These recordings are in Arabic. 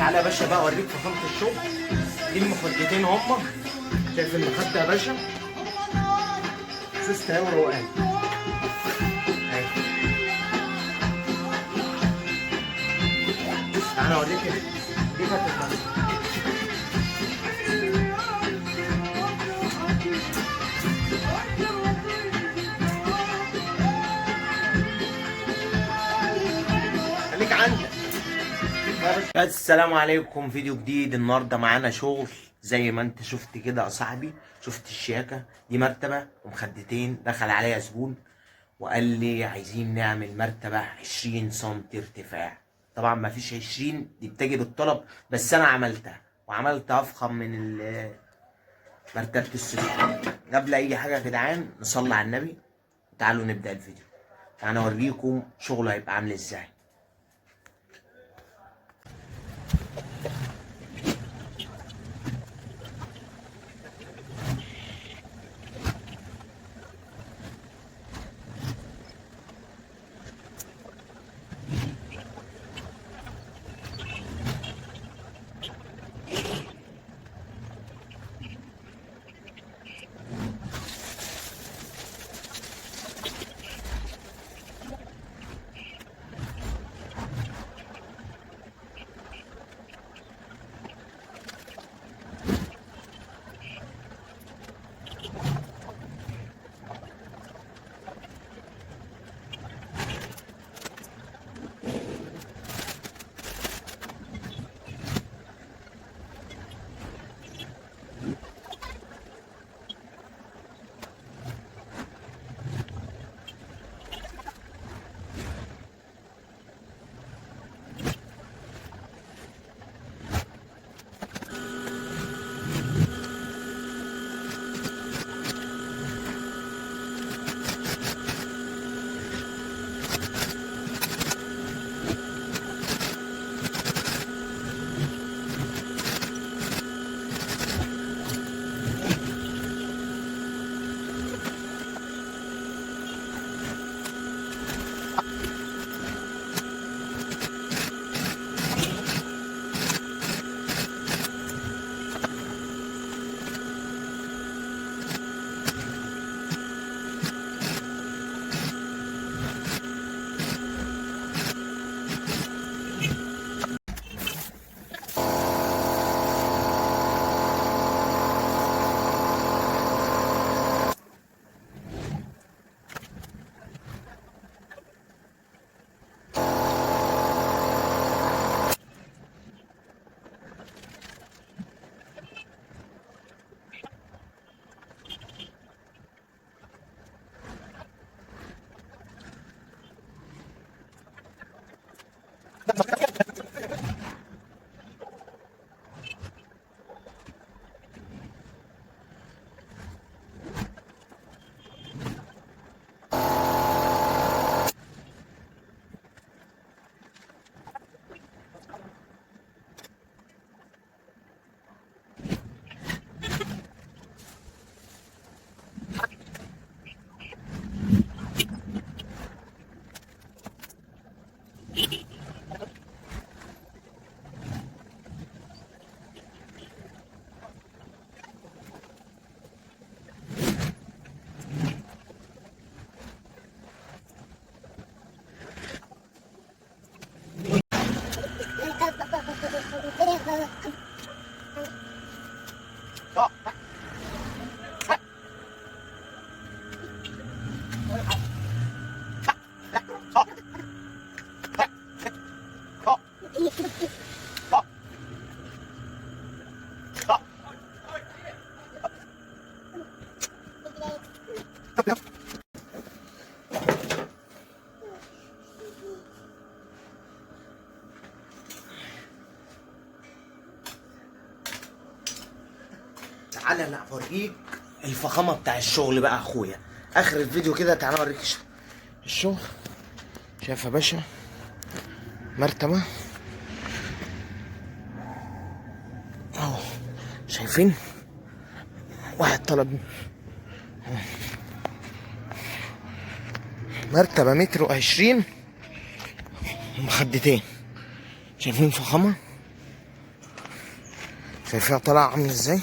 تعالى يا باشا بقى اوريك فخامة الشغل. دي المخدتين هما. شايف المخدة يا باشا؟ سوست اهي وروقان. اهي. تعالى اوريك دي كانت المخدة. خليك عندك. السلام عليكم، فيديو جديد. النهارده معانا شغل زي ما انت شفت كده يا صاحبي. شفت الشياكه دي؟ مرتبه ومخدتين. دخل عليا زبون وقال لي عايزين نعمل مرتبه 20 سم ارتفاع. طبعا ما فيش 20 دي بتجي بالطلب، بس انا عملتها وعملتها افخم من مرتبه السجن. قبل اي حاجه يا جدعان نصلي على النبي وتعالوا نبدا الفيديو. انا اوريكم شغله هيبقى عامل ازاي. تعالى انا اوريك الفخامه بتاع الشغل بقى يا اخويا. اخر الفيديو كده تعالى اوريك الشغل. شايف يا باشا؟ مرتبه اهو، شايفين؟ واحد طلب مرتبه 1.20 متر ومخدتين. شايفين فخامه؟ شايفاها طالعه عامله ازاي؟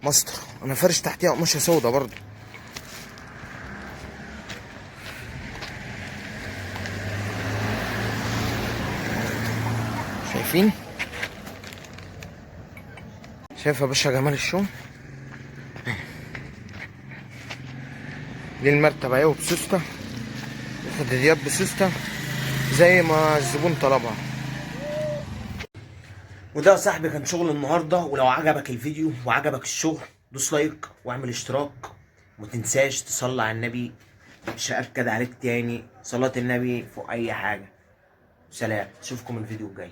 ماستر. انا فارش تحتيها قماشه سودا برضه. شايفين؟ شايف يا باشا جمال الشغل؟ دي المرتبة اهي وبسوسته، الخداديات بسوسته زي ما الزبون طلبها. وده يا صاحبي كان شغل النهارده. ولو عجبك الفيديو وعجبك الشغل دوس لايك واعمل اشتراك، ومتنساش تصلي على النبي. مش هأكد عليك تاني، صلاة النبي فوق أي حاجة. سلام، اشوفكم الفيديو الجاي.